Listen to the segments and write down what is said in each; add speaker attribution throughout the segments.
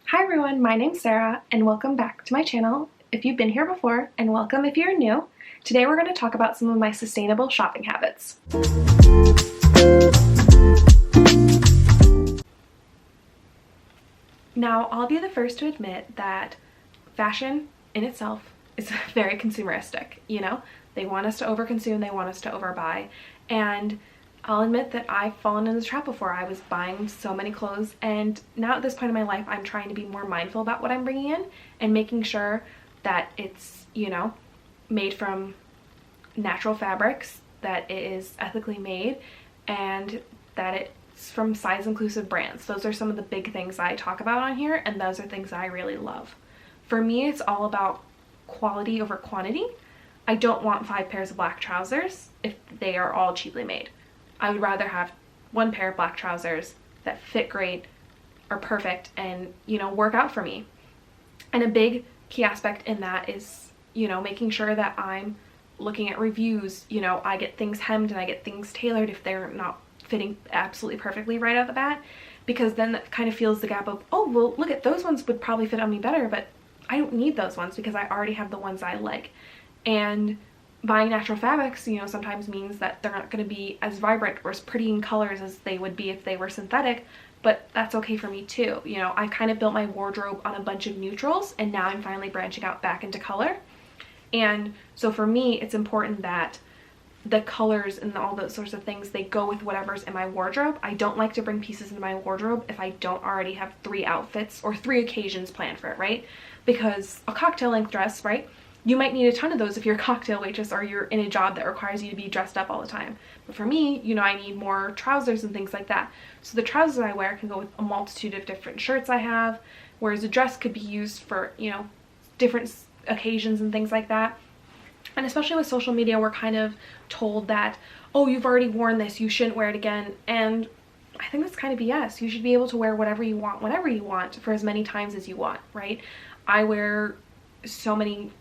Speaker 1: Hi everyone, my name's Sarah and welcome back to my channel if you've been here before, and welcome if you're new. Today we're going to talk about some of my sustainable shopping habits. Now, I'll be the first to admit that fashion in itself is very consumeristic, They want us to overconsume, they want us to overbuy, and I'll admit that I've fallen in this trap before. I was buying so many clothes, and now at this point in my life, I'm trying to be more mindful about what I'm bringing in and making sure that it's, made from natural fabrics, that it is ethically made, and that it's from size inclusive brands. Those are some of the big things I talk about on here, and those are things I really love. For me, it's all about quality over quantity. I don't want 5 pairs of black trousers if they are all cheaply made. I would rather have 1 pair of black trousers that fit great, are perfect, and work out for me. And a big key aspect in that is making sure that I'm looking at reviews. I get things hemmed and I get things tailored if they're not fitting absolutely perfectly right out the bat, because then that kind of fills the gap of, oh well, look at those ones would probably fit on me better, but I don't need those ones because I already have the ones I like. And buying natural fabrics, sometimes means that they're not going to be as vibrant or as pretty in colors as they would be if they were synthetic, but that's okay for me too. I kind of built my wardrobe on a bunch of neutrals, and now I'm finally branching out back into color. And so for me, it's important that the colors and all those sorts of things, they go with whatever's in my wardrobe. I don't like to bring pieces into my wardrobe if I don't already have 3 outfits or 3 occasions planned for it, right? Because a cocktail length dress, right? You might need a ton of those if you're a cocktail waitress or you're in a job that requires you to be dressed up all the time. But for me, I need more trousers and things like that. So the trousers I wear can go with a multitude of different shirts I have, whereas a dress could be used for, different occasions and things like that. And especially with social media, we're kind of told that, oh, you've already worn this, you shouldn't wear it again. And I think that's kind of BS. You should be able to wear whatever you want, whenever you want, for as many times as you want, right? I wear so many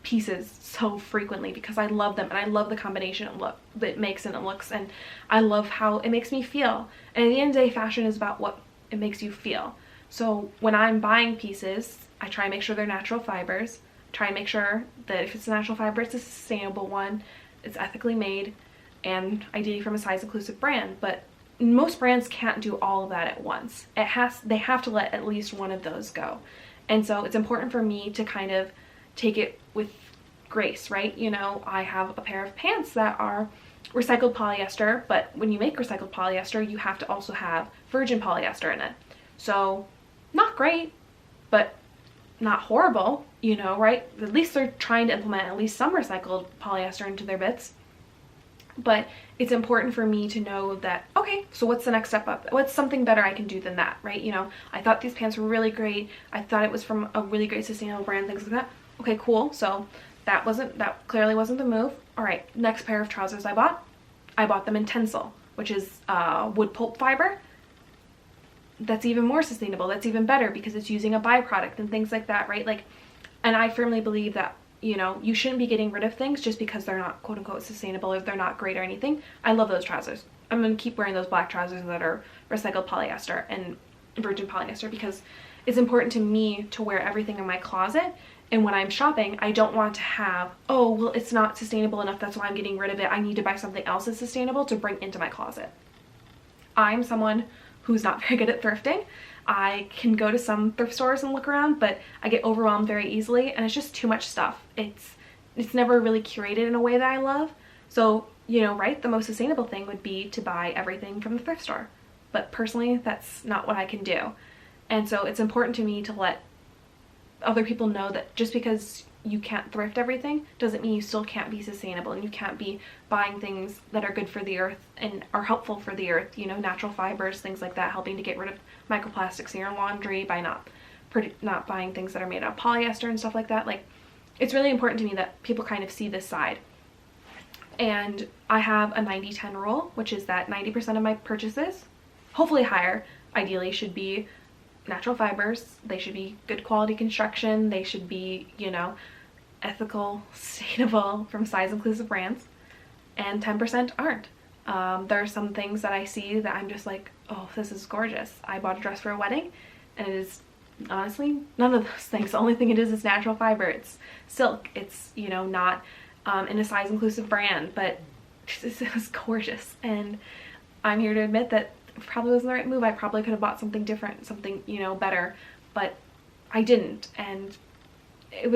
Speaker 1: pieces so frequently because I love them, and I love the combination of look that it makes and it looks, and I love how it makes me feel. And at the end of the day, fashion is about what it makes you feel. So when I'm buying pieces, I try and make sure they're natural fibers, try and make sure that if it's a natural fiber, it's a sustainable one, it's ethically made, and ideally from a size inclusive brand. But most brands can't do all of that at once. They have to let at least one of those go. And so it's important for me to kind of take it with grace, right? I have a pair of pants that are recycled polyester, but when you make recycled polyester, you have to also have virgin polyester in it. So not great, but not horrible, right? At least they're trying to implement at least some recycled polyester into their bits. But it's important for me to know that, okay, so what's the next step up? What's something better I can do than that, right? I thought these pants were really great. I thought it was from a really great sustainable brand, things like that. Okay, cool. So that clearly wasn't the move. All right, next pair of trousers I bought them in Tencel, which is wood pulp fiber. That's even more sustainable. That's even better because it's using a byproduct and things like that, right? And I firmly believe that you shouldn't be getting rid of things just because they're not quote unquote sustainable or they're not great or anything. I love those trousers. I'm going to keep wearing those black trousers that are recycled polyester and virgin polyester because it's important to me to wear everything in my closet. And when I'm shopping, I don't want to have, oh, well, it's not sustainable enough, that's why I'm getting rid of it. I need to buy something else that's sustainable to bring into my closet. I'm someone who's not very good at thrifting. I can go to some thrift stores and look around, but I get overwhelmed very easily, and it's just too much stuff. It's never really curated in a way that I love. So, right, the most sustainable thing would be to buy everything from the thrift store. But personally, that's not what I can do. And so it's important to me to let other people know that just because you can't thrift everything doesn't mean you still can't be sustainable, and you can't be buying things that are good for the earth and are helpful for the earth, natural fibers, things like that, helping to get rid of microplastics in your laundry by not buying things that are made out of polyester and stuff like that. It's really important to me that people kind of see this side. And I have a 90-10 rule, which is that 90% of my purchases, hopefully higher, ideally should be natural fibers. They should be good quality construction. They should be, ethical, sustainable, from size inclusive brands. And 10% aren't. There are some things that I see that I'm just like, oh, this is gorgeous. I bought a dress for a wedding and it is honestly, none of those things. The only thing it is natural fiber. It's silk. It's, you know, not in a size inclusive brand, but it was gorgeous. And I'm here to admit that it probably wasn't the right move. I probably could have bought something different, something, you know, better, but I didn't. And it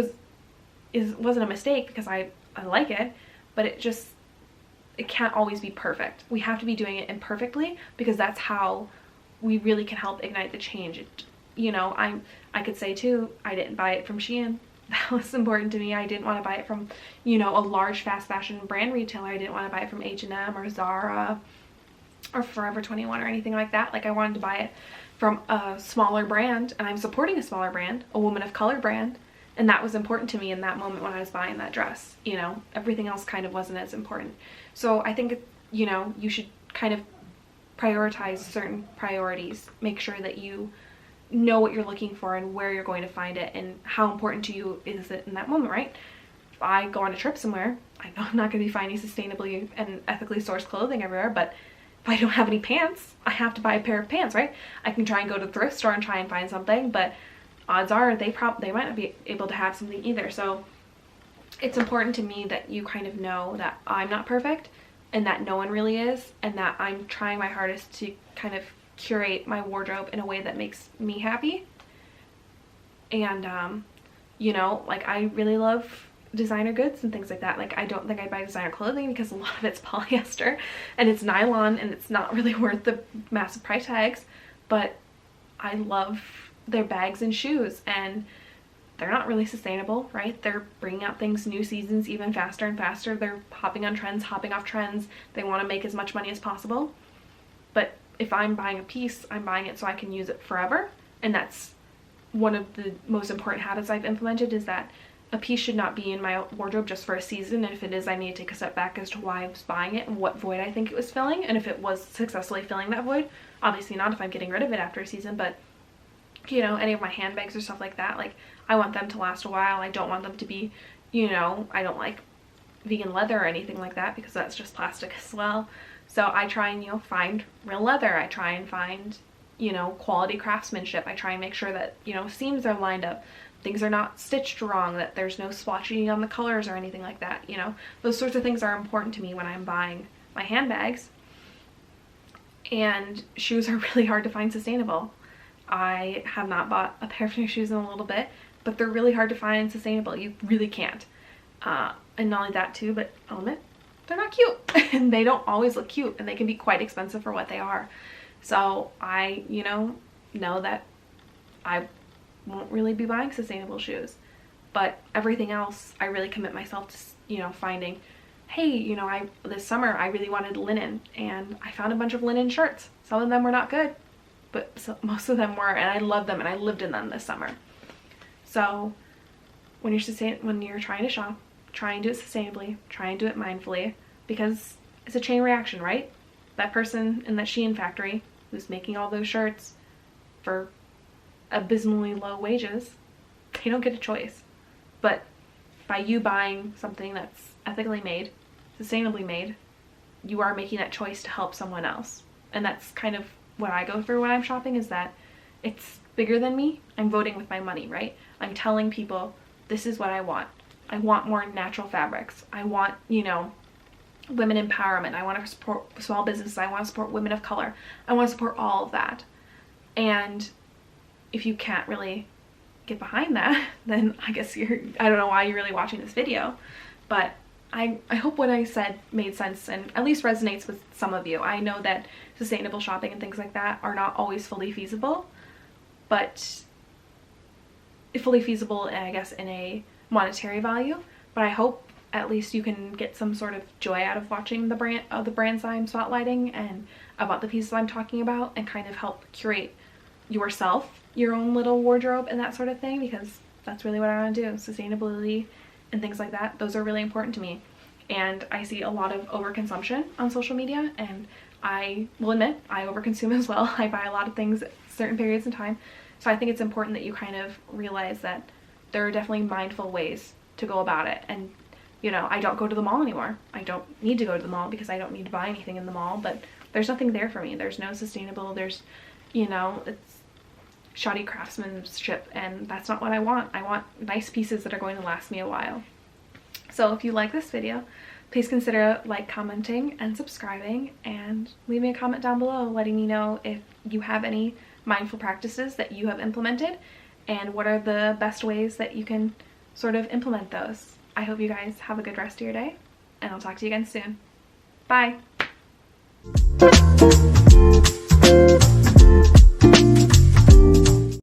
Speaker 1: wasn't a mistake because I like it, but it can't always be perfect. We have to be doing it imperfectly because that's how we really can help ignite the change. You know, I could say too, I didn't buy it from Shein. That was important to me. I didn't want to buy it from, you know, a large fast fashion brand retailer. I didn't want to buy it from H&M or Zara or Forever 21 or anything like that. Like, I wanted to buy it from a smaller brand, and I'm supporting a smaller brand, a woman of color brand, and that was important to me in that moment when I was buying that dress. You know, everything else kind of wasn't as important. So I think, you know, you should kind of prioritize certain priorities. Make sure that you know what you're looking for and where you're going to find it and how important to you is it in that moment, right? If I go on a trip somewhere, I know I'm not going to be finding sustainably and ethically sourced clothing everywhere, but if I don't have any pants, I have to buy a pair of pants, right? I can try and go to the thrift store and try and find something, but odds are they might not be able to have something either. So it's important to me that you kind of know that I'm not perfect and that no one really is, and that I'm trying my hardest to kind of curate my wardrobe in a way that makes me happy. And you know, like, I really love designer goods and things like that. Like, I don't think I buy designer clothing because a lot of it's polyester and it's nylon and it's not really worth the massive price tags, but I love their bags and shoes, and they're not really sustainable, right? They're bringing out things, new seasons, even faster and faster. They're hopping on trends, hopping off trends. They want to make as much money as possible. But if I'm buying a piece, I'm buying it so I can use it forever. And that's one of the most important habits I've implemented, is that a piece should not be in my wardrobe just for a season. And if it is, I need to take a step back as to why I was buying it and what void I think it was filling, and if it was successfully filling that void. Obviously not if I'm getting rid of it after a season, but you know, any of my handbags or stuff like that, like, I want them to last a while. I don't want them to be, you know, I don't like vegan leather or anything like that because that's just plastic as well. So I try and, you know, find real leather. I try and find, you know, quality craftsmanship. I try and make sure that, you know, seams are lined up, things are not stitched wrong, that there's no splotching on the colors or anything like that. You know, those sorts of things are important to me when I'm buying my handbags. And shoes are really hard to find sustainable. I have not bought a pair of new shoes in a little bit, but they're really hard to find sustainable. You really can't. And not only that too, but I'll admit, they're not cute. And they don't always look cute, and they can be quite expensive for what they are. So I, you know that I won't really be buying sustainable shoes. But everything else, I really commit myself to, you know, finding, hey, you know, this summer I really wanted linen, and I found a bunch of linen shirts. Some of them were not good, but most of them were, and I love them, and I lived in them this summer. So when you're trying to shop, try and do it sustainably, try and do it mindfully, because it's a chain reaction, right? That person in that Shein factory who's making all those shirts for abysmally low wages, they don't get a choice. But by you buying something that's ethically made, sustainably made, you are making that choice to help someone else. And that's kind of what I go through when I'm shopping, is that it's bigger than me. I'm voting with my money, right? I'm telling people, this is what I want. I want more natural fabrics. I want, you know, women empowerment. I want to support small businesses. I want to support women of color. I want to support all of that. And if you can't really get behind that, then I guess I don't know why you're really watching this video. But I hope what I said made sense and at least resonates with some of you. I know that sustainable shopping and things like that are not always fully feasible, but fully feasible, I guess, in a monetary value. But I hope at least you can get some sort of joy out of watching the brands I'm spotlighting and about the pieces I'm talking about, and kind of help curate yourself, your own little wardrobe and that sort of thing, because that's really what I want to do. Sustainability and things like that, those are really important to me. And I see a lot of overconsumption on social media, and I will admit I overconsume as well. I buy a lot of things at certain periods in time. So I think it's important that you kind of realize that there are definitely mindful ways to go about it. And, you know, I don't go to the mall anymore. I don't need to go to the mall because I don't need to buy anything in the mall, but there's nothing there for me. There's no sustainable, you know, shoddy craftsmanship, and that's not what I want. I want nice pieces that are going to last me a while. So if you like this video, please consider commenting and subscribing, and leave me a comment down below letting me know if you have any mindful practices that you have implemented and what are the best ways that you can sort of implement those. I hope you guys have a good rest of your day, and I'll talk to you again soon. Bye!